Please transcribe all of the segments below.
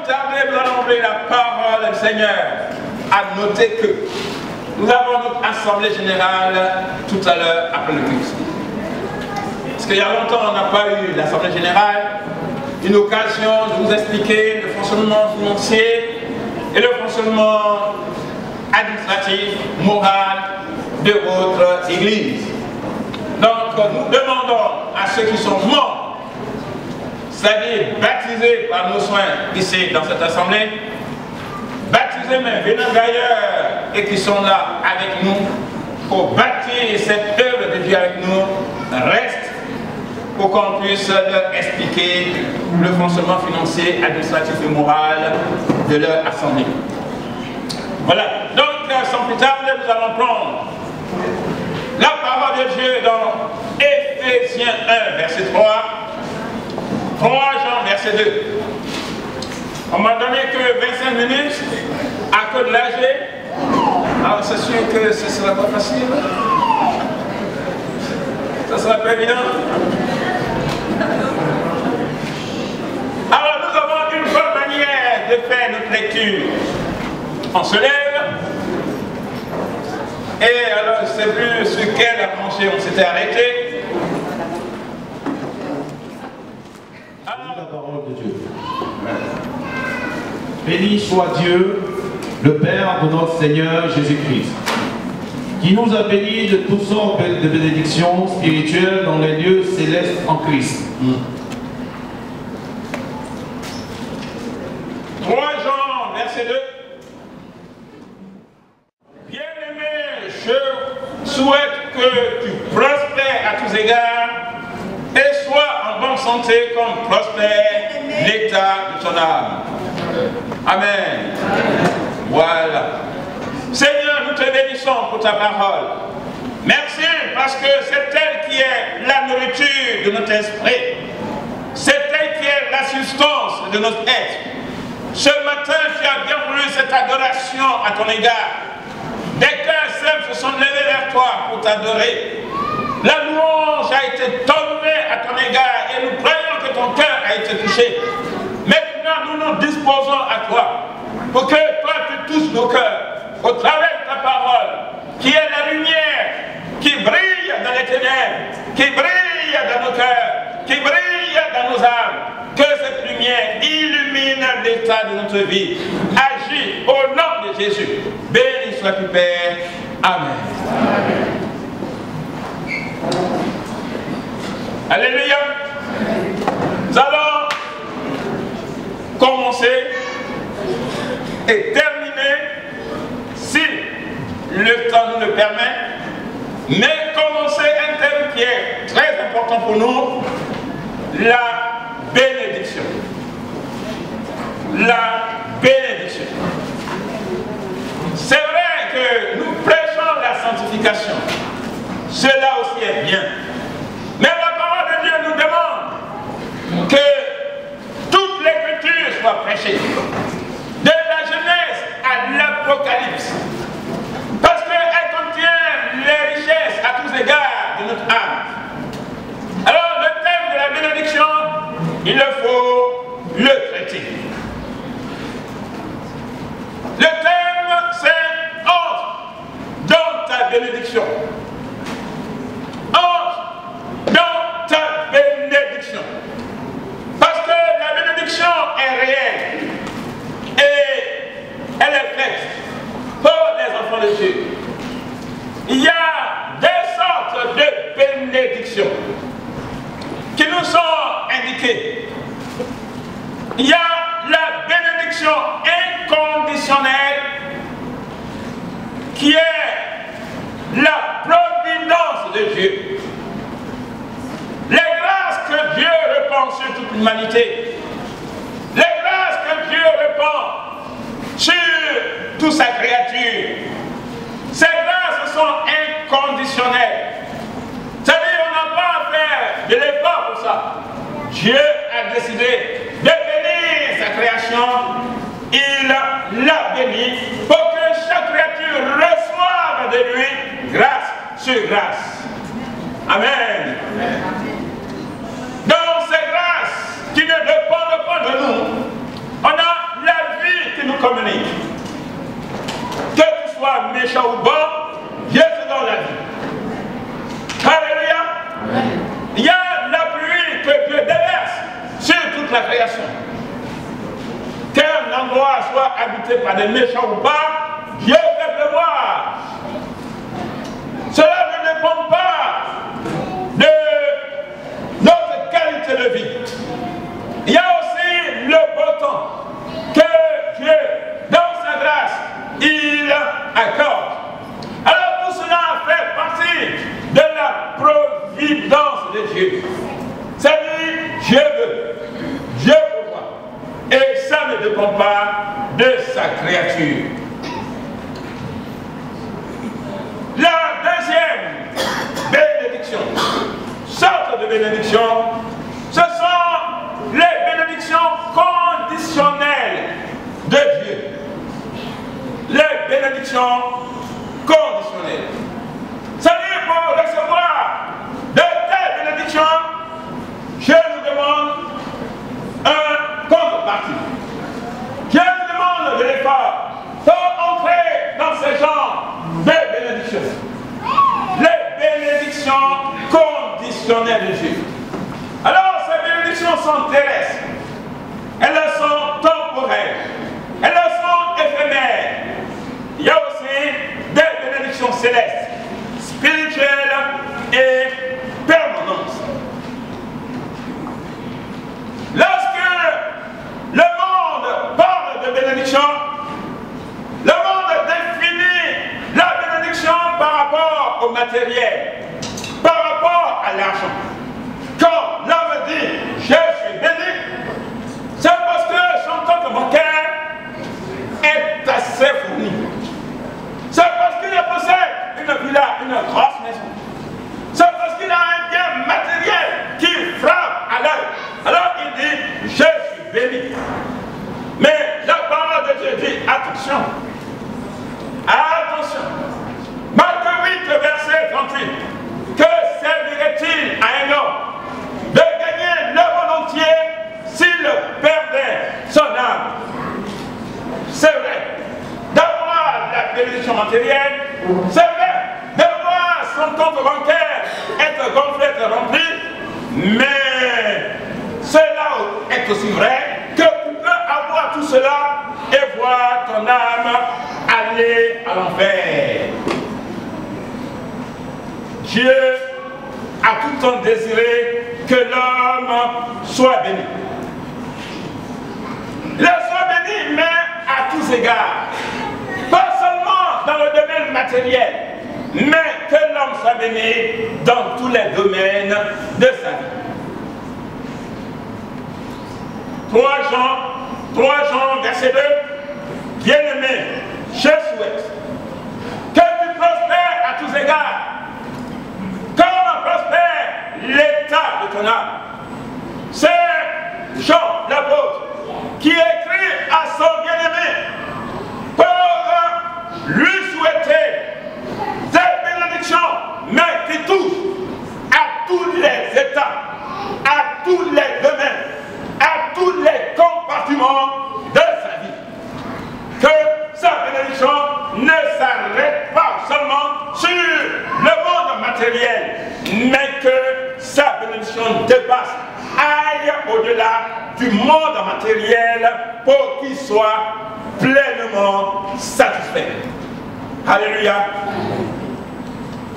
tarder, nous allons ouvrir la parole du Seigneur. À noter que nous avons notre assemblée générale tout à l'heure après le culte. Parce qu'il y a longtemps, on n'a pas eu l'assemblée générale, une occasion de vous expliquer le fonctionnement financier et le fonctionnement administratif, moral de votre Église. Donc, nous demandons à ceux qui sont morts, c'est-à-dire baptisés par nos soins ici dans cette assemblée, baptisés mais venant d'ailleurs et qui sont là avec nous pour bâtir cette œuvre de Dieu avec nous, restent pour qu'on puisse leur expliquer le fonctionnement financier, administratif et moral de leur assemblée. Voilà, donc sans plus tarder, nous allons prendre la parole de Dieu dans Éphésiens 1, verset 3, 3 Jean, verset 2. On m'a donné que 25 minutes à cause de l'âge. Alors c'est sûr que ce ne sera pas facile. Ça sera pas évident. Alors nous avons une bonne manière de faire notre lecture. On se lève. Et alors je ne sais plus sur quelle plancher on s'était arrêté. Alors la parole de Dieu. Béni soit Dieu, le Père de notre Seigneur Jésus-Christ, qui nous a bénis de toutes sortes de bénédictions spirituelles dans les lieux célestes en Christ. 3 Jean, verset 2. Bien-aimé, je souhaite que tu prospères à tous égards et sois en bonne santé comme prospère l'état de ton âme. Amen. Voilà. Seigneur, nous te bénissons pour ta parole. Merci parce que c'est elle qui est la nourriture de notre esprit. C'est elle qui est l'assistance de notre être. Ce matin, tu as bien voulu cette adoration à ton égard. Des cœurs simples se sont levés vers toi pour t'adorer. La louange a été tombée à ton égard et nous croyons que ton cœur a été touché. Maintenant, nous nous disposons à toi pour que toi tu touches nos cœurs au travers de ta parole, qui est la lumière qui brille dans les ténèbres, qui brille dans nos cœurs, qui brille dans nos âmes. Que cette lumière illumine l'état de notre vie. Agis au nom de Jésus. Béni sois-tu, Père. Amen. Alléluia. Nous allons commencer et terminer, si le temps nous le permet, mais commencer un thème qui est très important pour nous, la bénédiction. La bénédiction. C'est vrai que nous prêchons la sanctification. Cela aussi est bien. Mais la parole de Dieu nous demande que toute l'écriture soit prêchée. De la Genèse à l'Apocalypse. Parce qu'elle contient les richesses à tous égards de notre âme. Alors le thème de la bénédiction, il faut le traiter. Le thème, c'est entre dans ta bénédiction. Entre dans ta bénédiction. Parce que la bénédiction est réelle. Et elle est faite pour les enfants de Dieu. Il y a deux sortes de bénédictions qui nous sont indiquées. Il y a la bénédiction inconditionnelle qui est la providence de Dieu. Les grâces que Dieu répand sur toute l'humanité. Les grâces que Dieu répand sur toute sa créature. Ces grâces sont inconditionnelles. C'est-à-dire qu'on n'a pas à faire de l'effort pour ça. Dieu a décidé de bénir sa création. Il l'a béni pour que chaque créature reçoive de lui grâce sur grâce. Amen. Dans ces grâces qui ne dépendent pas de nous, on a soit méchant ou bon, Dieu te donne la vie. Alléluia. Il y a la pluie que Dieu déverse sur toute la création. Qu'un endroit soit habité par des méchants ou pas, Dieu fait pleuvoir. Cela ne dépend pas de notre qualité de vie. Il y a aussi le beau temps que Dieu, dans sa grâce, il accorde. Alors tout cela fait partie de la providence de Dieu. C'est-à-dire, Dieu veut, Dieu pourvoit. Et ça ne dépend pas de sa créature. La deuxième bénédiction, sorte de bénédiction, ce sont les bénédictions conditionnelles de Dieu. Les bénédictions conditionnelles. C'est-à-dire, pour recevoir de telles bénédictions, Dieu nous demande un contrepartie. Dieu nous demande de l'effort pour entrer dans ce genre de bénédictions. Les bénédictions conditionnelles de Dieu. Alors, ces bénédictions sont terrestres. Elles sont temporaires. Elles sont éphémères. Il y a aussi des bénédictions célestes, spirituelles et permanentes. Lorsque le monde parle de bénédiction, le monde définit la bénédiction par rapport au matériel, par rapport à l'argent. Quand l'homme dit « je suis béni », c'est parce que son compte bancaire est assez fourni. C'est parce qu'il possède une villa, une grosse maison. C'est parce qu'il a un bien matériel qui frappe à l'œil. Alors il dit « je suis béni ». Mais la parole de Dieu dit « attention, attention ». Marc 8, verset 38. Que servirait-il à un homme de gagner le monde entier s'il perdait son âme? C'est vrai, d'avoir la bénédiction matérielle, c'est vrai, d'avoir son compte bancaire être gonflé, être rempli, mais cela est aussi vrai que tu peux avoir tout cela et voir ton âme aller à l'enfer. Dieu a tout le temps désiré que l'homme soit béni. Il soit béni, mais à tous égards. Pas seulement dans le domaine matériel, mais que l'homme soit béni dans tous les domaines de sa vie. 3 Jean, verset 2. Bien-aimé, je souhaite que tu prospères à tous égards, comme prospère l'état de ton âme. C'est Jean, l'apôtre, qui écrit à son bien-aimé pour lui souhaiter des bénédictions, mais qui touchent à tous les états, à tous les domaines, à tous les compartiments de sa vie. Que sa bénédiction ne s'arrête pas seulement sur le monde matériel, mais que sa bénédiction dépasse, aille au-delà du monde matériel pour qu'il soit pleinement satisfait. Alléluia.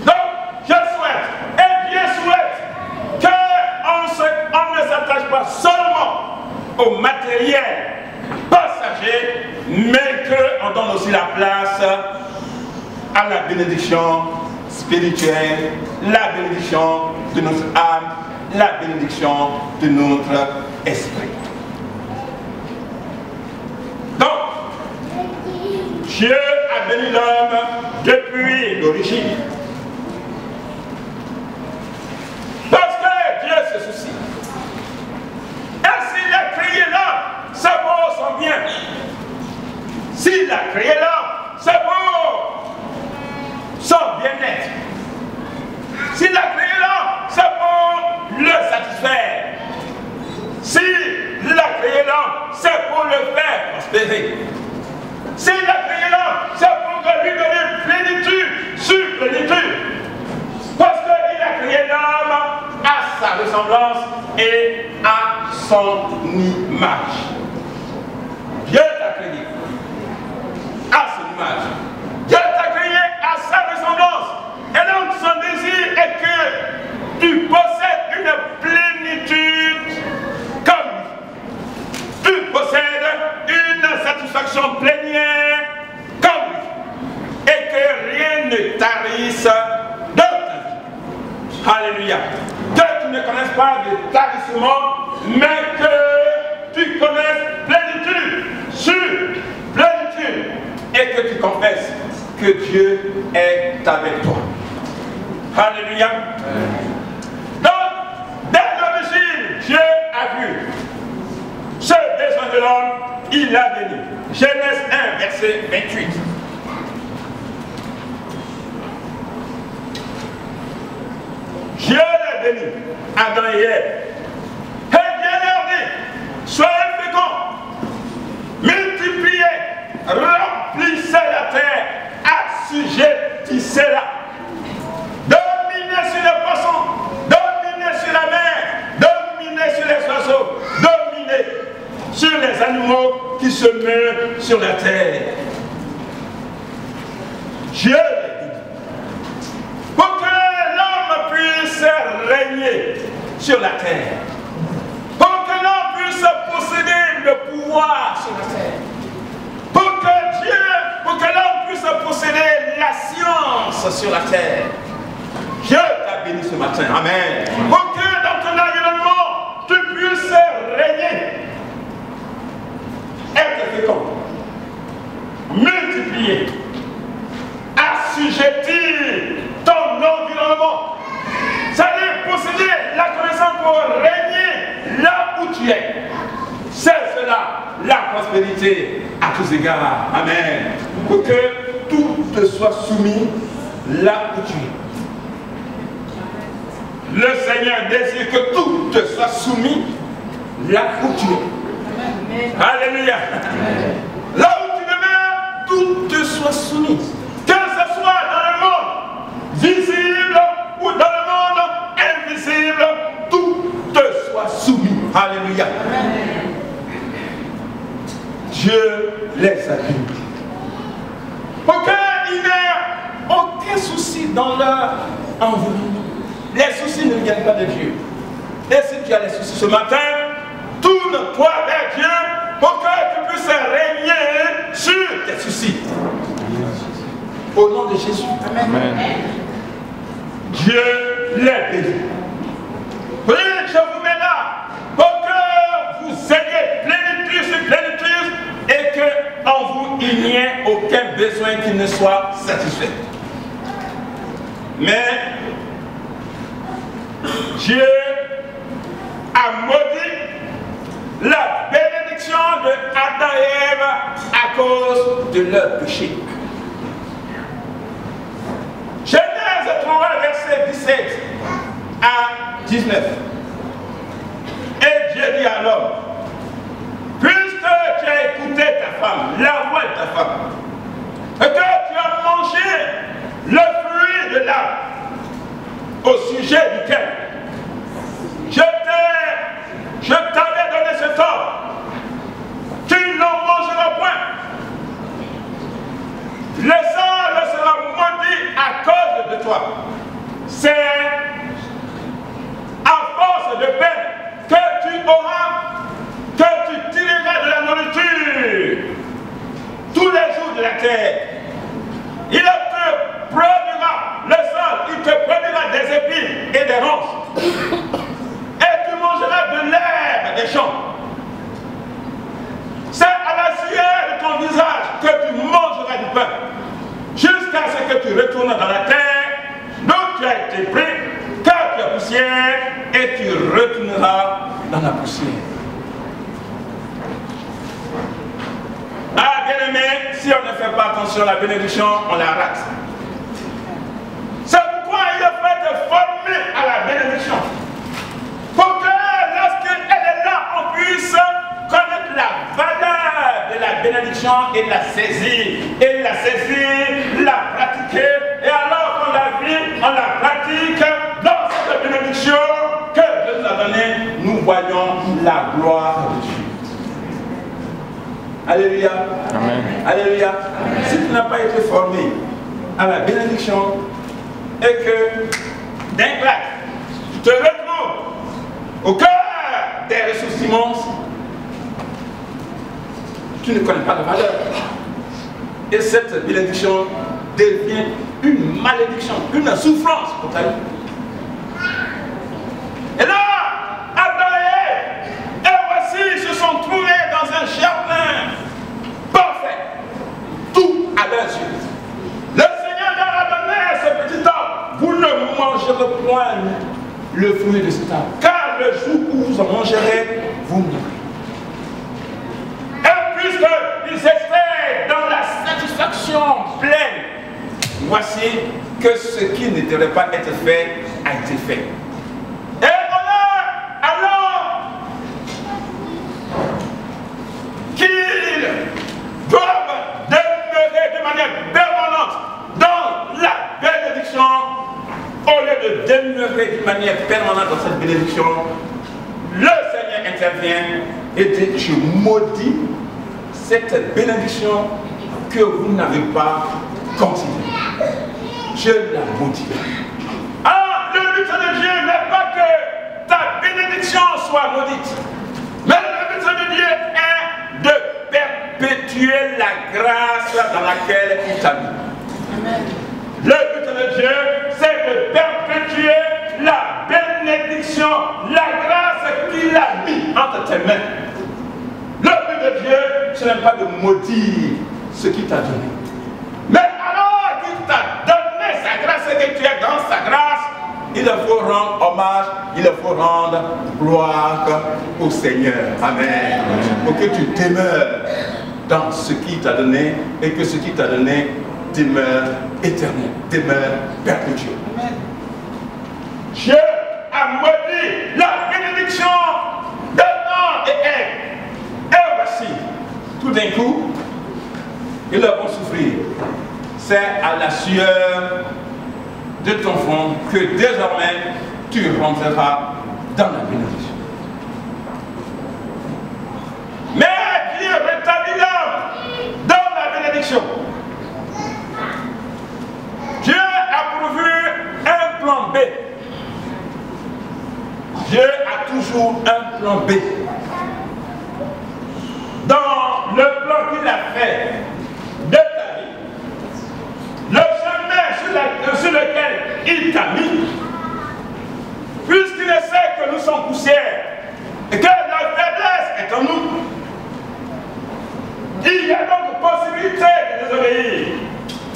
Donc, je souhaite, et Dieu souhaite, qu'on ne s'attache pas seulement au matériel passager, mais qu'on donne aussi la place à la bénédiction spirituelle, la bénédiction de notre âme, la bénédiction de notre esprit. Donc, Dieu a béni l'homme depuis l'origine. Parce que Dieu se soucie. Et s'il a créé l'homme, c'est pour son bien. S'il a créé l'homme, c'est pour son bien-être. S'il a créé l'homme, c'est pour le satisfaire. S'il a créé l'homme, c'est pour le faire prospérer. S'il a créé l'homme, c'est pour lui donner et à son image. Dieu t'a créé à son image. Dieu t'a créé à sa ressemblance. Et donc son désir est que tu possèdes une plénitude comme lui. Tu possèdes une satisfaction plénière comme lui. Et que rien ne tarisse de ta vie. Alléluia. Que tu ne connaisses pas de tarissement, mais que tu connaisses plénitude sur plénitude. Et que tu confesses que Dieu est avec toi. Alléluia. Donc, dès l'origine, Dieu a vu ce besoin de l'homme, il l'a béni. Genèse 1, verset 28. Dieu l'a béni, Adam et Ève. Et Dieu leur dit, soyez féconds, multipliez, remplissez la terre, assujettissez-la. Dominez sur les poissons, dominez sur la mer, dominez sur les oiseaux, dominez sur les animaux qui se meuvent sur la terre. Dieu l'a dit. Pour que l'homme puisse régner sur la terre. Pour que l'homme puisse posséder le pouvoir sur la terre. Pour que l'homme puisse posséder la science sur la terre. Dieu t'a béni ce matin. Amen. Pour que dans ton environnement, tu puisses régner. Être fécond. Multiplier. Assujettir ton environnement. C'est-à-dire posséder la connaissance pour régner là où tu es. C'est cela, la prospérité à tous égards. Amen. Pour que tout te soit soumis là où tu es. Le Seigneur désire que tout te soit soumis là où tu es. Amen. Alléluia. Amen. Là où tu demeures, tout te soit soumis. Que ce soit dans le monde visible ou dans le monde invisible, tout te soit soumis. Alléluia. Amen. Dieu les a bénis. Pour qu'il n'y ait aucun souci dans leur environnement. Les soucis ne viennent pas de Dieu. Et si tu as des soucis ce matin, tourne-toi vers Dieu pour que tu puisses régner sur tes soucis. Au nom de Jésus. Amen. Amen. Dieu les bénit. Oui, je vous mets là pour que vous ayez plénitude sur plénitude et qu'en vous il n'y ait aucun besoin qui ne soit satisfait. Mais Dieu a maudit la bénédiction de Adam et Ève à cause de leur péché. Genèse 3, verset 17 à 19. Et Dieu dit à l'homme, puisque tu as écouté ta femme, la voix de ta femme, et que tu as mangé le fruit de l'arbre, au sujet duquel je t'avais donné cet ordre, tu n'en mangeras point. Le sol sera maudit à cause de toi. C'est à force de peine que tu auras, que tu tireras de la nourriture tous les jours de la terre. Il te produira le sol, il te produira des épines et des ronces. Et tu mangeras de l'herbe des champs. C'est à la sueur de ton visage que tu mangeras du pain, jusqu'à ce que tu retournes dans la terre d'où tu as été pris, car tu as poussière, et tu retourneras dans la poussière. Ah, bien aimé, si on ne fait pas attention à la bénédiction, on la rate. C'est pourquoi il faut être formé à la bénédiction. Pour que lorsqu'elle est là, on puisse connaître la valeur de la bénédiction et la saisir. Et la saisir, la pratiquer. Et alors qu'on la vit, on la pratique dans cette bénédiction que Dieu nous a donnée, nous Alléluia. Si tu n'as pas été formé à la bénédiction et que d'un claque, tu te retrouves au cœur des ressources immenses, tu ne connais pas la valeur. Et cette bénédiction devient une malédiction, une souffrance pour ta vie. Et là, Adam et voici, se sont trouvés dans un jardin parfait, tout à leurs yeux. Le Seigneur leur a donné ce petit arbre. Vous ne mangerez point le fruit de cet arbre, car le jour où vous en mangerez, vous mourrez. Et puisqu'ils étaient dans la satisfaction pleine, voici que ce qui ne devrait pas être fait a été fait. Et voilà, alors qu'ils doivent demeurer de manière permanente dans la bénédiction, au lieu de demeurer d'une manière permanente dans cette bénédiction, le Seigneur intervient et dit: je maudis cette bénédiction que vous n'avez pas considérée. Je la maudis. Ah, le but de Dieu n'est pas que ta bénédiction soit maudite, mais le but de Dieu est de perpétuer la grâce dans laquelle il t'a mis. Amen. Le but de Dieu, c'est de perpétuer la bénédiction, la grâce qu'il a mis entre tes mains. Le but de Dieu, ce n'est pas de maudire ce qu'il t'a donné. Mais alors qu'il t'a donné sa grâce et que tu es dans sa grâce, il faut rendre hommage, il faut rendre gloire au Seigneur. Amen. Pour que tu demeures dans ce qu'il t'a donné et que ce qu'il t'a donné demeure éternel, demeure perpétuel. Dieu a maudit la bénédiction d'Adam et Ève. Et voici, tout d'un coup, ils vont souffrir. C'est à la sueur de ton front que désormais tu rentreras dans la bénédiction. Mais Dieu rétablit l'homme dans la bénédiction. Dieu a pourvu un plan B. Dieu a toujours un plan B. Dans le plan qu'il a fait de ta vie, le chemin sur lequel il t'a mis, puisqu'il sait que nous sommes poussière et que la faiblesse est en nous, il y a donc possibilité de désobéir.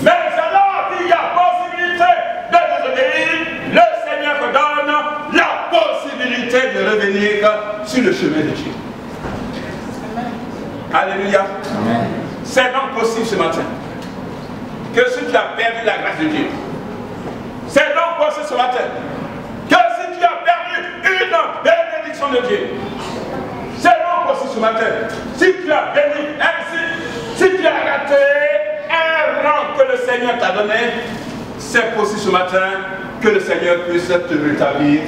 Mais alors qu'il y a possibilité de désobéir, le Seigneur te donne la possibilité de revenir sur le chemin de Dieu. Alléluia. C'est donc possible ce matin que si tu as perdu la grâce de Dieu, c'est donc possible ce matin que si tu as perdu une bénédiction de Dieu, c'est donc possible ce matin si tu as béni ainsi, si tu as raté un rang que le Seigneur t'a donné, c'est possible ce matin que le Seigneur puisse te rétablir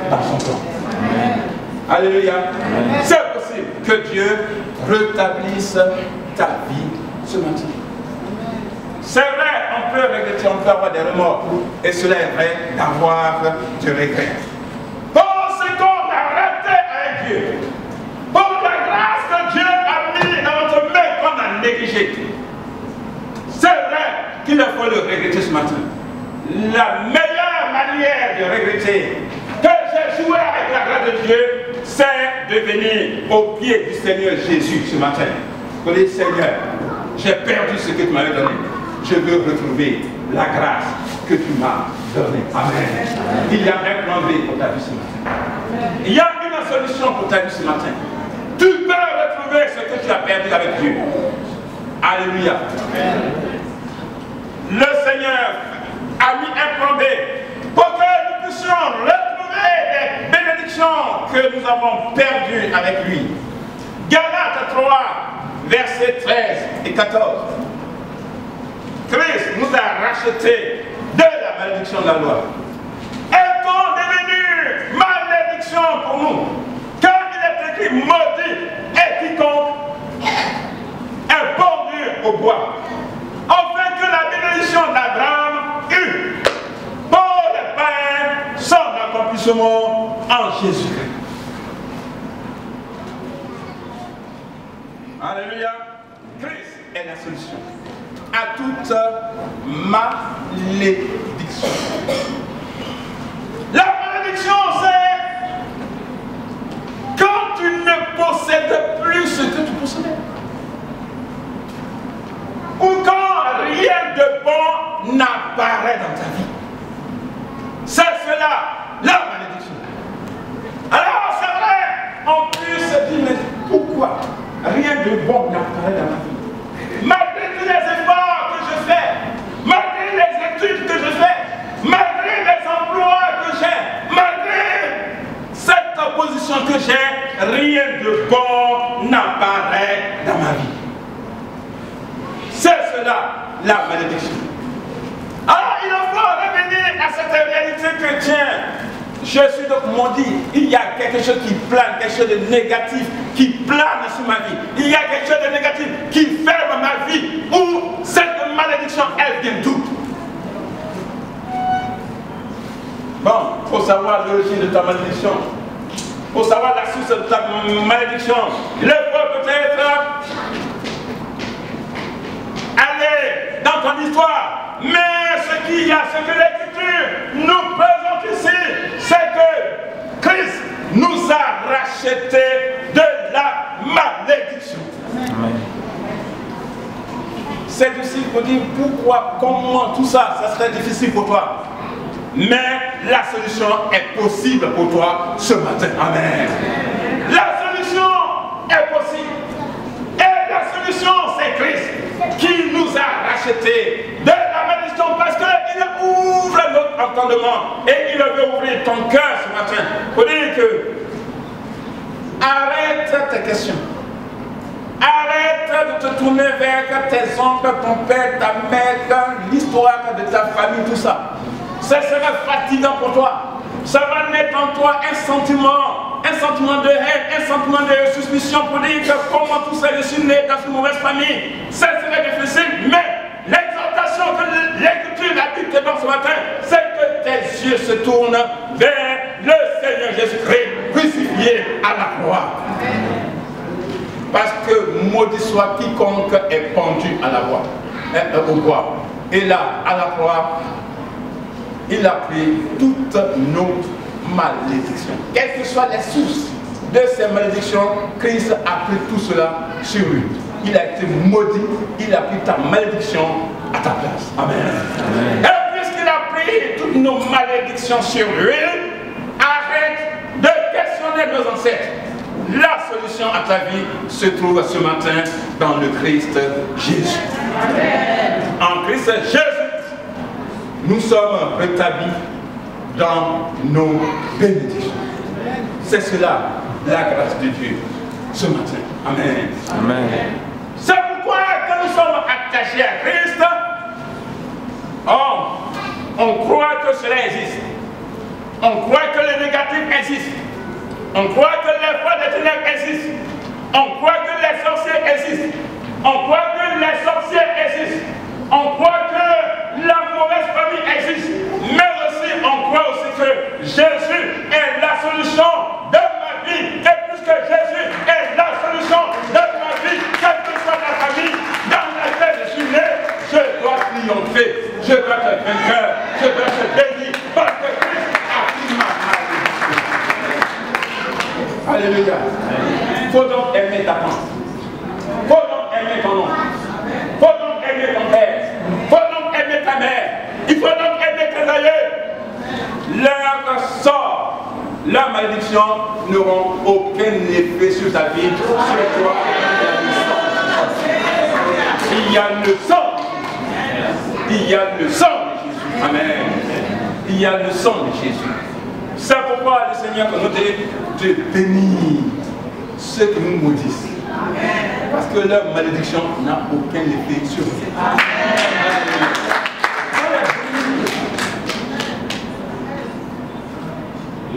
dans son plan. Alléluia. C'est possible que Dieu rétablisse ta vie ce matin. C'est vrai, on peut regretter, on peut avoir des remords. Et cela est vrai d'avoir du regret. Pour ce qu'on a raté avec Dieu, pour la grâce que Dieu a mis dans notre main qu'on a négligé, c'est vrai qu'il faut le regretter ce matin. La meilleure manière de regretter que j'ai joué avec la grâce de Dieu, c'est de venir au pied du Seigneur Jésus ce matin. Pour dire: Seigneur, j'ai perdu ce que tu m'avais donné. Je veux retrouver la grâce que tu m'as donnée. Amen. Il y a un plan B pour ta vie ce matin. Il y a une solution pour ta vie ce matin. Tu peux retrouver ce que tu as perdu avec Dieu. Alléluia. Le Seigneur a mis un plan B pour que nous puissions retrouver les bénédictions que nous avons perdues avec lui. Galates 3, versets 13 et 14. Christ nous a rachetés de la malédiction de la loi. Est-on devenu malédiction pour nous? Car il est écrit: maudit est quiconque est pendu au bois, afin que la bénédiction d'Abraham eût pour le Père son accomplissement en Jésus-Christ. Alléluia. Christ est la solution à toute malédiction. La malédiction, c'est quand tu ne possèdes plus ce que tu possédais. Ou quand rien de bon n'apparaît dans ta vie. C'est cela, la malédiction. Alors, c'est vrai, on peut se dire, mais pourquoi rien de bon n'apparaît dans ma vie? Malgré tous les efforts que je fais, malgré les études que je fais, malgré les emplois que j'ai, malgré cette position que j'ai, rien de bon n'apparaît dans ma vie. C'est cela, la malédiction. Alors il faut revenir à cette réalité que tiens, je suis donc maudit. Il y a quelque chose qui plane, quelque chose de négatif qui plane sur ma vie. Il y a quelque chose de négatif qui ferme ma vie. Où cette malédiction, elle vient d'où? Bon, il faut savoir l'origine de ta malédiction. Il faut savoir la source de ta malédiction. Il faut peut-être aller dans ton histoire. Mais ce qu'il y a, ce que l'Écriture nous présente ici, c'est que Christ nous a rachetés de la malédiction. Amen. C'est difficile pour dire pourquoi, comment, tout ça, ça serait difficile pour toi. Mais la solution est possible pour toi ce matin. Amen. La solution est possible. Et la solution, c'est Christ qui nous a rachetés de la malédiction parce qu'il ouvre notre entendement et il veut ouvrir ton cœur ce matin pour dire que arrête tes questions. Arrête de te tourner vers tes oncles, ton père, ta mère, l'histoire de ta famille, tout ça. Ça sera fatigant pour toi. Ça va mettre en toi un sentiment de haine, un sentiment de suspicion pour dire que comment tout ça, je suis né dans une mauvaise famille. Ça serait difficile, mais l'exhortation que l'Écriture a dit dans ce matin, c'est que tes yeux se tournent vers le Seigneur Jésus-Christ, crucifié à la croix. Parce que maudit soit quiconque est pendu à la croix, au bois. Et là, à la croix, il a pris toutes nos malédictions. Quelles que soient les sources de ces malédictions, Christ a pris tout cela sur lui. Il a été maudit, il a pris ta malédiction à ta place. Amen. Amen. Et puisqu'il a pris toutes nos malédictions sur lui, arrête de questionner nos ancêtres. La solution à ta vie se trouve ce matin dans le Christ Jésus. Amen. En Christ Jésus, nous sommes rétablis dans nos bénédictions. C'est cela, la grâce de Dieu, ce matin. Amen. Amen. C'est pourquoi quand nous sommes attachés à Christ, on croit que cela existe. On croit que le négatif existe. On croit que les fois des ténèbres existent. On croit que les sorciers existent. On croit que les sorciers existent. On croit que la mauvaise famille existe. Mais aussi, on croit aussi que Jésus est la solution de ma vie. Et puisque Jésus est la solution de ma vie, quelle que soit la famille dans laquelle je suis né, je dois triompher. Je dois être vainqueur. Je dois être béni. Parce que Christ a pris ma malédiction. Alléluia. Il faut donc aimer ta tante. Il faut donc aimer ton oncle. Il faut donc aimer ton père. Il faut donc aimer ta mère. Il faut donc aimer tes aïeux. Leur sort, leur malédiction n'auront aucun effet sur ta vie, sur toi. Il y a le sang. Il y a le sang de Jésus. Amen. Il y a le sang de Jésus. C'est pourquoi le Seigneur nous dit de bénir ceux qui nous maudissent. Parce que leur malédiction n'a aucun effet sur nous.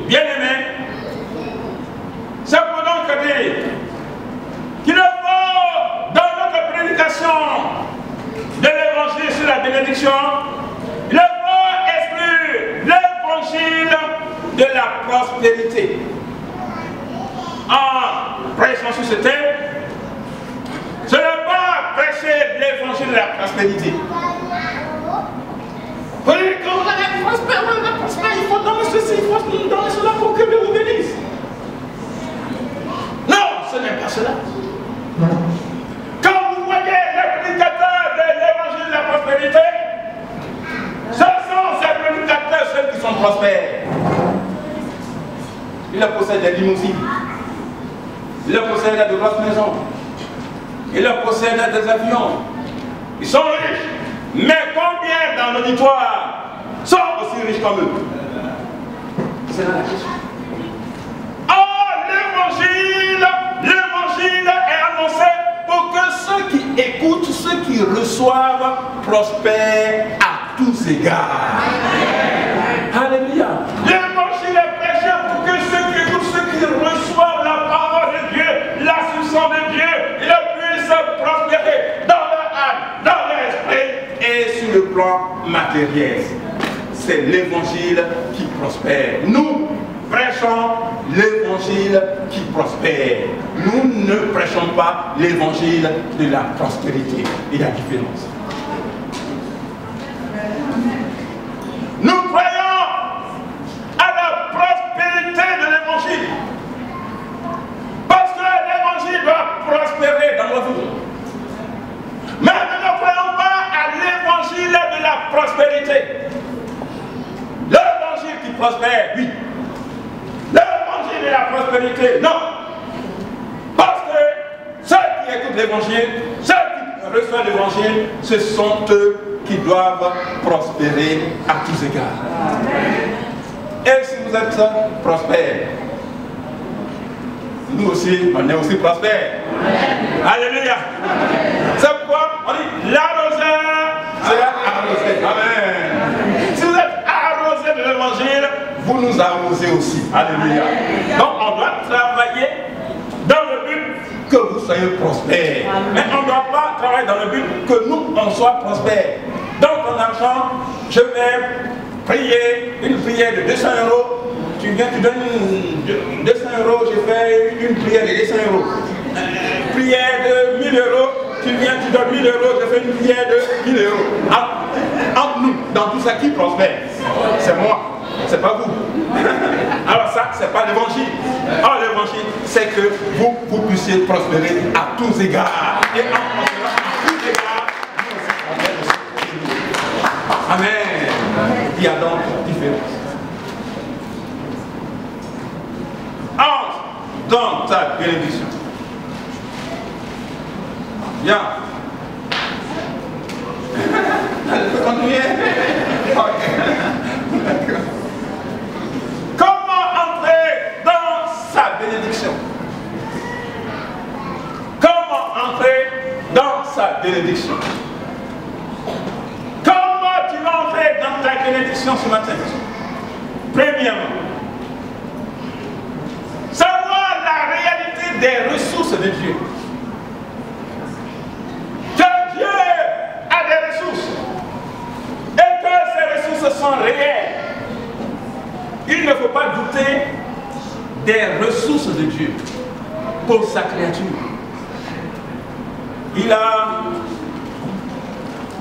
Bien-aimés, c'est pour donc dire qu'il faut dans notre prédication ceci, il faut donner cela pour que Dieu vous bénisse. Non, ce n'est pas cela. Quand vous voyez les prédicateurs de l'évangile de la prospérité, ce sont ces prédicateurs ceux qui sont prospères. Ils possèdent des limousines, ils possèdent de grosses maisons, ils possèdent des avions, ils sont riches. Mais combien dans l'auditoire sont aussi riches comme eux? C'est là la question. Oh, l'évangile est annoncé pour que ceux qui écoutent, ceux qui reçoivent, prospèrent à tous égards. Alléluia. L'évangile est prêché pour que ceux qui écoutent, ceux qui reçoivent la parole de Dieu, l'assistance de Dieu, ils puissent prospérer dans leur âme, dans leur esprit et sur le plan matériel. C'est l'évangile qui prospère. Nous prêchons l'évangile qui prospère. Nous ne prêchons pas l'évangile de la prospérité. Il y a différence. Nous croyons à la prospérité de l'évangile. Parce que l'évangile doit prospérer dans notre vie. Mais nous ne croyons pas à l'évangile de la prospérité. L'évangile qui prospère, oui. L'évangile de la prospérité, non. Parce que ceux qui écoutent l'évangile, ceux qui reçoivent l'évangile, ce sont eux qui doivent prospérer à tous égards. Et si vous êtes prospères, nous aussi, on est aussi prospères. Alléluia. C'est pourquoi on dit l'arroseur sera arrosé. Amen. Si vous êtes arrosé de l'évangile, vous nous arrosez aussi. Alléluia. Donc on doit travailler dans le but que vous soyez prospères. Mais on ne doit pas travailler dans le but que nous, on soit prospères. Dans ton argent, je vais prier une prière de 200 €. Tu viens, tu donnes 200 €, je fais une prière de 200 €. Prière de 1000 €, tu viens, tu donnes 1000 €, je fais une prière de 1000 €. Entre nous, dans tout ça, qui prospère? C'est moi. C'est pas vous. Alors ça, c'est pas l'évangile. Alors l'évangile, c'est que vous puissiez prospérer à tous égards. Et en prospérant à tous égards, amen. Il y a donc différence. Entre dans ta bénédiction. Bien. Elle peut continuer. Comment entrer dans sa bénédiction? Comment entrer dans sa bénédiction? Comment tu vas entrer dans ta bénédiction ce matin? Premièrement, savoir la réalité des ressources de Dieu. Que Dieu a des ressources et que ces ressources sont réelles. Il ne faut pas douter des ressources de Dieu pour sa créature. Il a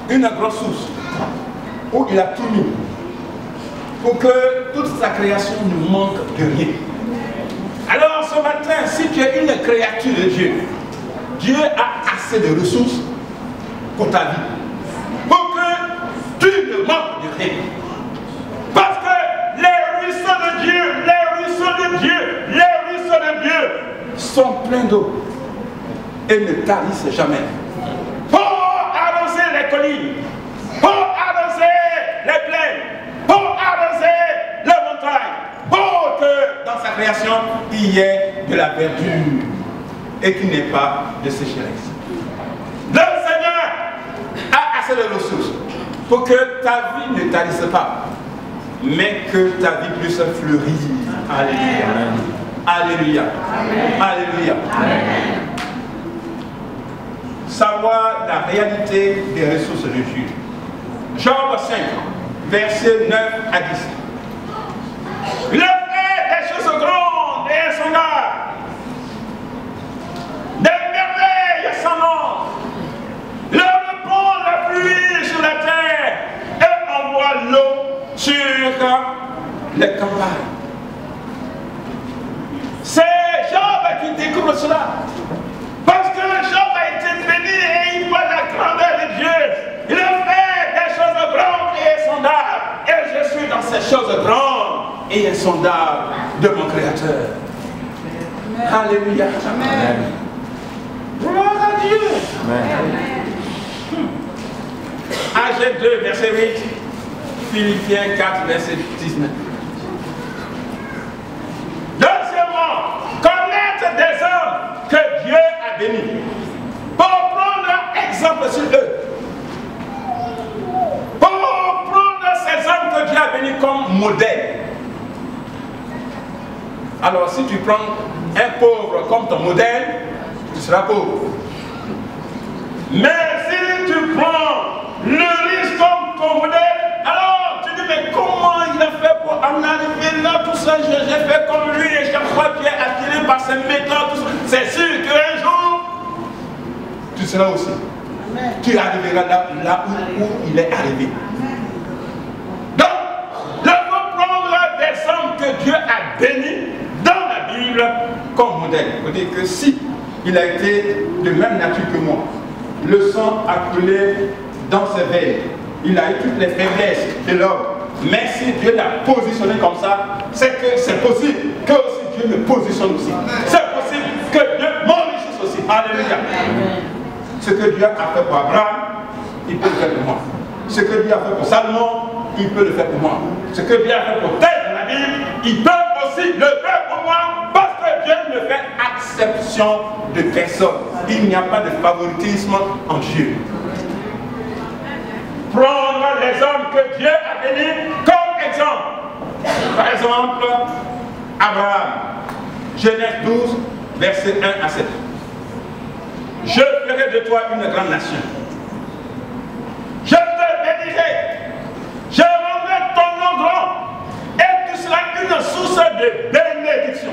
une grosse source où il a tout mis pour que toute sa création ne manque de rien. Alors ce matin, si tu es une créature de Dieu, Dieu a assez de ressources pour ta vie, pour que tu ne manques de rien. Parce que les ruisseaux de Dieu, les ruisseaux de Dieu, les ruisseaux de Dieu sont pleins d'eau et ne tarissent jamais. Pour arroser les collines, pour arroser les plaines, pour arroser les montagnes, pour que dans sa création il y ait de la verdure et qu'il n'y ait pas de sécheresse. Le Seigneur a assez de ressources pour que ta vie ne tarisse pas, mais que ta vie puisse fleurir. Alléluia. Alléluia. Alléluia. Savoir la réalité des ressources de Dieu. Job 5, versets 9 à 10. Il a fait des choses grandes et insondables, des merveilles sans nom. Il répand la pluie sur la terre et envoie l'eau sur les campagnes. C'est Job qui découvre cela. Parce que Job a été béni et il voit la grandeur de Dieu. Il a fait des choses grandes et insondables. Et je suis dans ces choses grandes et insondables de mon Créateur. Amen. Alléluia. Amen. Gloire à Dieu. Amen. Agé 2, verset 8. Philippiens 4, verset 19. Deuxièmement, connaître des hommes que Dieu a bénis. Pour prendre exemple sur eux. Pour prendre ces hommes que Dieu a bénis comme modèle. Alors si tu prends un pauvre comme ton modèle, tu seras pauvre. Mais si tu prends le riche comme ton modèle, alors tu dis mais comment il a fait pour en arriver là, tout ça, j'ai fait comme lui et chaque fois tu es attiré par ses méthodes, c'est sûr qu'un jour, tu seras aussi. Amen. Tu arriveras là où il est arrivé. Donc, il faut prendre des hommes que Dieu a bénis dans la Bible comme modèle. Il faut dire que si il a été de même nature que moi, le sang a coulé dans ses veines, il a eu toutes les faiblesses de l'homme, mais si Dieu l'a positionné comme ça, c'est que c'est possible que aussi Dieu me positionne aussi. C'est possible que Dieu m'enrichisse aussi. Alléluia. Ce que Dieu a fait pour Abraham, il peut le faire pour moi. Ce que Dieu a fait pour Salomon, il peut le faire pour moi. Ce que Dieu a fait pour tel dans la Bible, il peut aussi le faire pour moi, parce que Dieu ne fait exception de personne. Il n'y a pas de favoritisme en Dieu. Prendre les hommes que Dieu a bénis comme exemple. Par exemple, Abraham, Genèse 12, versets 1 à 7. Je ferai de toi une grande nation. Je te bénirai. Je rendrai ton nom grand. Et tu seras une source de bénédiction.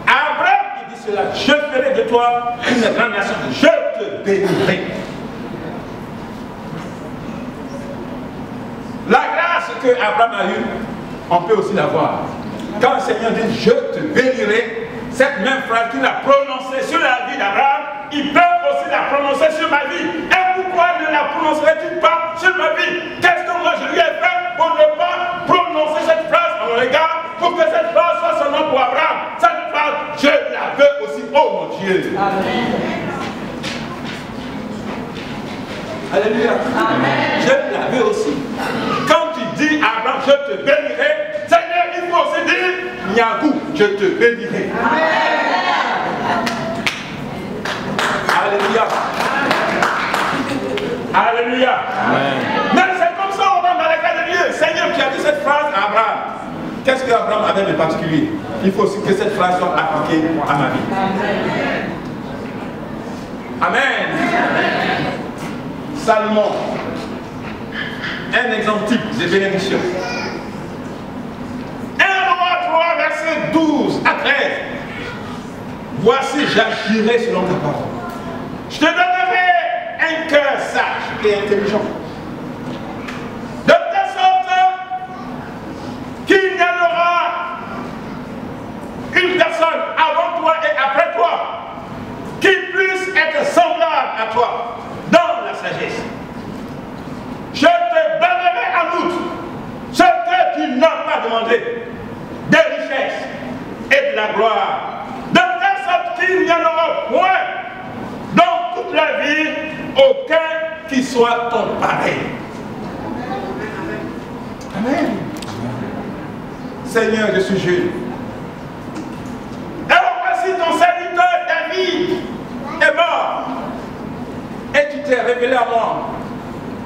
Abraham il dit cela. Je ferai de toi une grande nation. Je te bénirai. La grâce que Abraham a eue, on peut aussi l'avoir. Quand le Seigneur dit je te bénirai, cette même phrase qu'il a prononcée sur la vie d'Abraham, il peut aussi la prononcer sur ma vie. Et pourquoi ne la prononcerait-il pas sur ma vie? Qu'est-ce que moi je lui ai fait pour ne pas prononcer cette phrase à mon égard, pour que cette phrase soit seulement pour Abraham? Cette phrase, je la veux aussi, oh mon Dieu. Amen. Alléluia. Amen. Je la veux aussi. Quand tu dis à Abraham, je te bénirai, Seigneur, il faut aussi dire, Niagou, je te bénirai. Amen. Alléluia. Alléluia. Amen. Mais c'est comme ça, on va dans la grâce de Dieu. Seigneur, tu as dit cette phrase à Abraham. Qu'est-ce que Abraham avait de particulier? Il faut aussi que cette phrase soit appliquée à ma vie. Amen. Amen. Salomon, un exemple type de bénédiction. 1 Roi 3, verset 12 à 13. Voici, j'agirai selon ta parole. Je te donnerai un cœur sage et intelligent. De telle sorte qu'il y en aura une personne avant toi et après toi qui puisse être semblable à toi dans la sagesse. Je te donnerai en outre ce que tu n'as pas demandé, des richesses et de la gloire, de telle sorte qu'il n'y en aura point dans toute la vie aucun qui soit ton pareil. Amen. Seigneur, je suis Jules. Et voici ton serviteur David est mort. Et tu t'es révélé à moi.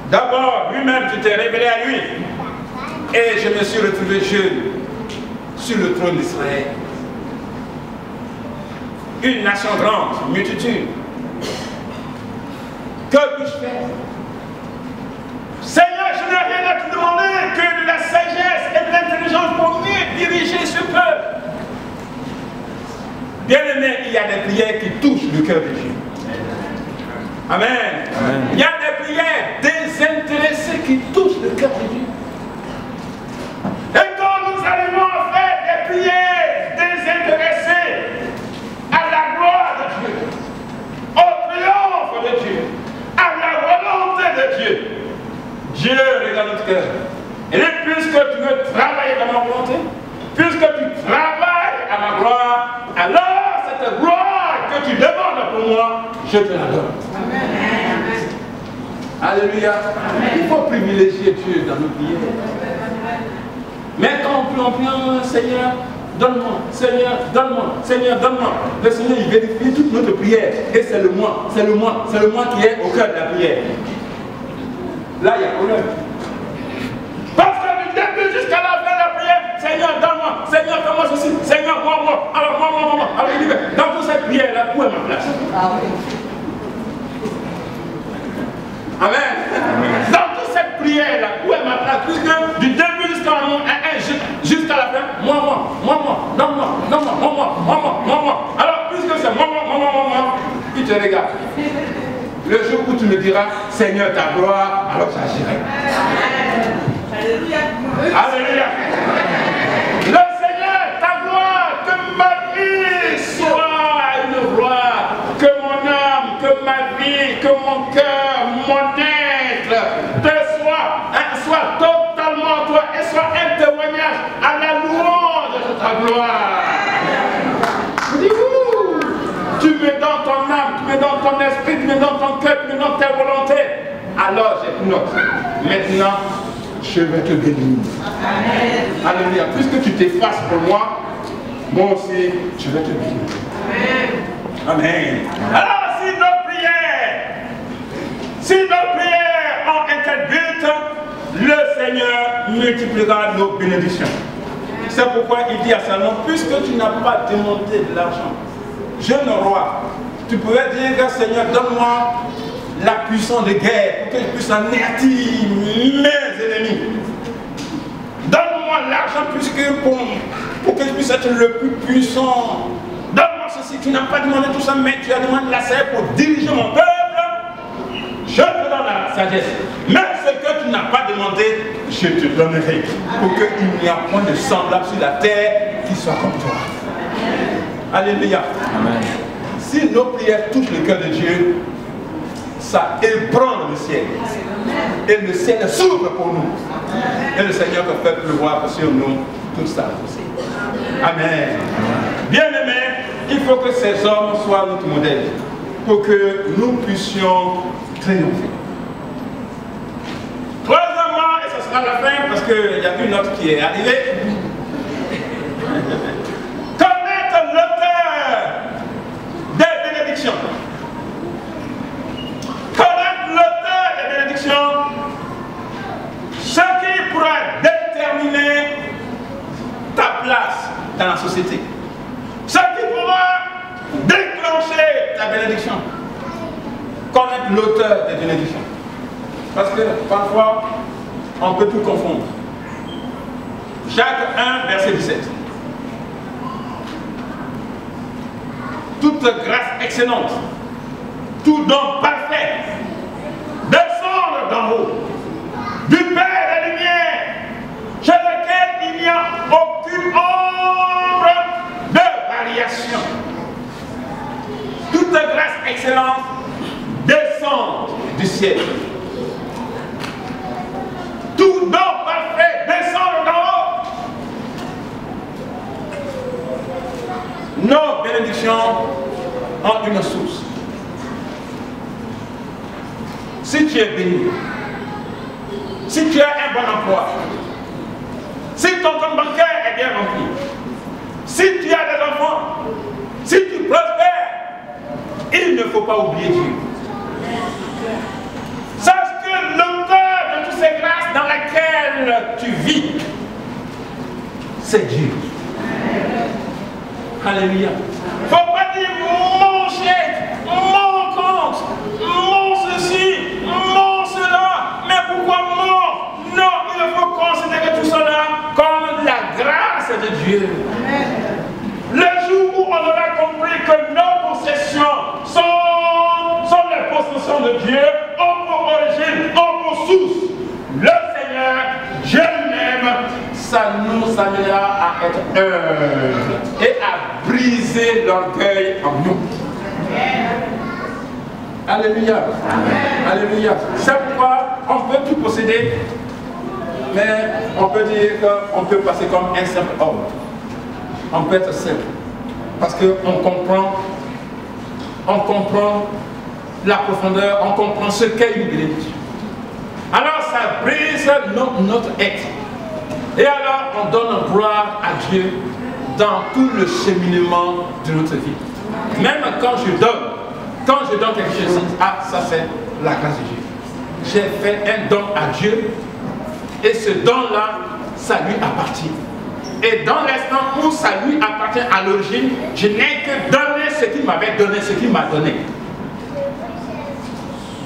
D'abord, lui-même, tu t'es révélé à lui. Et je me suis retrouvé jeune sur le trône d'Israël. Une nation grande, une multitude. Que puis-je faire? Seigneur, je n'ai rien à te demander que de la sagesse et de l'intelligence pour mieux diriger ce peuple. Bien-aimé, il y a des prières qui touchent le cœur de Dieu. Amen. Amen. Il y a des prières désintéressées qui touchent le cœur de Dieu. Et puisque tu veux travailler dans ma volonté, puisque tu travailles à ma gloire, alors cette gloire que tu demandes pour moi, je te la donne. Amen. Alléluia. Amen. Il faut privilégier Dieu dans nos prières. Mais quand on prie, Seigneur, donne-moi, Seigneur, donne-moi, Seigneur, donne-moi. Le Seigneur, il vérifie toute notre prière. Et c'est le moi qui est au cœur de la prière. Là, il y a problème. Parce que du début jusqu'à la fin de la prière, Seigneur, donne-moi, Seigneur, fais-moi ceci, Seigneur, moi. Alors, moi. Alors, il dit, dans toute cette prière-là, où est ma place? Amen. Dans toute cette prière-là, où est ma place? Puisque du début jusqu'à la fin, moi, donne-moi. Alors, puisque c'est moi, il te regarde. Le jour où tu me diras, Seigneur, ta gloire, alors j'agirai. Alléluia. Le Seigneur, ta gloire, que ma vie soit une gloire, que mon âme, que ma vie, que mon cœur, mon être, soit totalement toi et soit un témoignage à la louange de ta gloire. Tu mets dans ton âme, tu mets dans ton esprit, tu mets dans ton cœur, tu mets dans ta volonté. Alors j'ai une autre. Maintenant, je vais te bénir. Amen. Alléluia. Puisque tu t'effaces pour moi, moi aussi, je vais te bénir. Amen. Amen. Alors, si nos prières ont un tel but, le Seigneur multipliera nos bénédictions. C'est pourquoi il dit à Salomon, puisque tu n'as pas demandé de l'argent, jeune roi, tu pouvais dire, Seigneur, donne-moi la puissance de guerre pour que je puisse anéantir mes ennemis. Donne-moi l'argent pour que je puisse être le plus puissant. Donne-moi ceci, tu n'as pas demandé tout ça, mais tu as demandé la sagesse pour diriger mon peuple. Je te donne la sagesse. Mais ce que tu n'as pas demandé, je te donnerai. Pour qu'il n'y ait point de semblable sur la terre qui soit comme toi. Alléluia. Amen. Si nos prières touchent le cœur de Dieu, ça ébranle le ciel. Et le ciel s'ouvre pour nous. Et le Seigneur peut faire pleuvoir sur nous tout ça. Amen. Bien-aimés, il faut que ces hommes soient notre modèle pour que nous puissions triompher. Troisièmement, et ce sera la fin parce qu'il y a une autre qui est arrivée. Connaître l'auteur des bénédictions. Connaître l'auteur des bénédictions, ce qui pourra déterminer ta place dans la société. Ce qui pourra déclencher ta bénédiction. Connaître l'auteur des bénédictions. Parce que parfois, on peut tout confondre. Jacques 1, verset 17. Toute grâce excellente, tout don parfait, descendre d'en haut, du Père des Lumières, chez lequel il n'y a aucune ombre de variation. Toute grâce excellente descend du ciel. Tout don parfait descend d'en haut. Nos bénédictions ont une source. Si tu es béni, si tu as un bon emploi, si ton compte bancaire est bien rempli, si tu as des enfants, si tu prospères, il ne faut pas oublier Dieu. Sache que l'auteur de toutes ces grâces dans laquelle tu vis, c'est Dieu. Alléluia. Il ne faut pas dire mon chèque, mon compte, mon ceci, mon cela. Mais pourquoi mon? Non, il faut considérer tout cela comme la grâce de Dieu. Le jour où on aura compris que nos possessions sont les possessions de Dieu, ont pour origine, ont pour source le Seigneur, Dieu lui-même, ça nous amènera à être humbles et à briser l'orgueil en nous. Alléluia. Alléluia. C'est pourquoi on peut tout posséder mais on peut dire qu'on peut passer comme un simple homme. On peut être simple. Parce qu'on comprend la profondeur, on comprend ce qu'est une bénédiction. Alors ça brise notre être. Et alors on donne gloire à Dieu dans tout le cheminement de notre vie. Même quand je donne quelque chose, ah, ça c'est la grâce de Dieu. J'ai fait un don à Dieu et ce don-là, ça lui appartient. Et dans l'instant où ça lui appartient à l'origine, je n'ai que donné ce qu'il m'avait donné, ce qu'il m'a donné.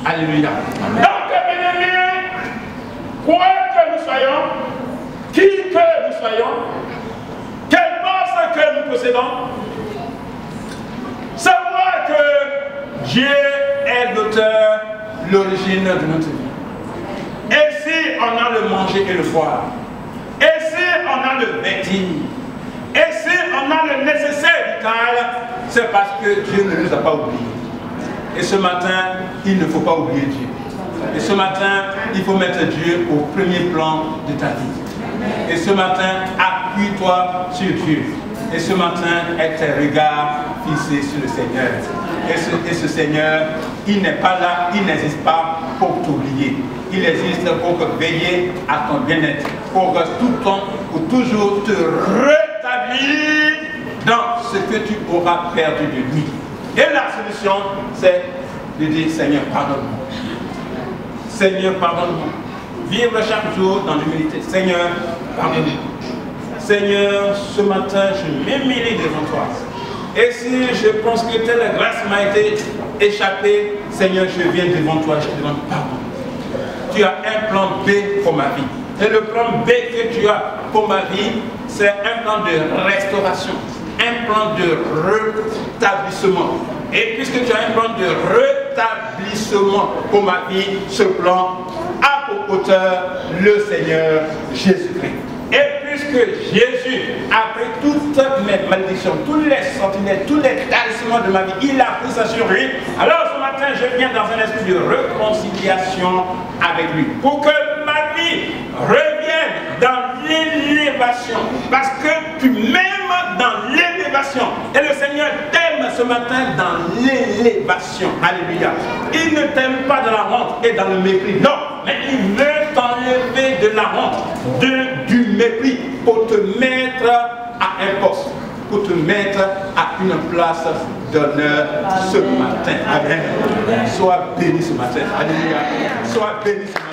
Alléluia. Donc, bien-aimés, quoi que nous soyons, qui que nous soyons, quelle force que nous possédons, savoir que Dieu est l'auteur, l'origine de notre vie. Et si on a le manger et le boire, et si on a le vêtir, et si on a le nécessaire vital, c'est parce que Dieu ne nous a pas oubliés. Et ce matin, il ne faut pas oublier Dieu. Et ce matin, il faut mettre Dieu au premier plan de ta vie. Et ce matin, appuie-toi sur Dieu. Et ce matin, aie tes regards fixés sur le Seigneur. Et ce Seigneur, il n'est pas là, il n'existe pas pour t'oublier. Il existe pour veiller à ton bien-être, pour tout le temps, pour toujours te rétablir dans ce que tu auras perdu de lui. Et la solution, c'est de dire, Seigneur, pardonne-moi. Seigneur, pardonne-moi. Vivre chaque jour dans l'humilité. Seigneur, pardonne-moi. Seigneur, ce matin, je m'humilie devant toi. Et si je pense que telle grâce m'a été échappée, Seigneur, je viens devant toi, je te demande pardon. Tu as un plan B pour ma vie. Et le plan B que tu as pour ma vie, c'est un plan de restauration, un plan de rétablissement. Et puisque tu as un plan de rétablissement pour ma vie, ce plan a pour auteur le Seigneur Jésus-Christ. Et puisque Jésus a pris toutes mes malédictions, tous les sentinelles, tous les talismans de ma vie, il a pris ça sur lui. Alors ce matin, je viens dans un esprit de réconciliation avec lui. Pour que ma vie revienne dans l'élévation. Parce que tu m'aimes dans l'élévation. Et le Seigneur t'aime ce matin dans l'élévation. Alléluia. Il ne t'aime pas dans la honte et dans le mépris. Non, mais il veut t'enlever de la honte, du mépris, pour te mettre à un poste, pour te mettre à une place d'honneur ce matin. Amen. Sois béni ce matin. Alléluia. Sois béni ce matin.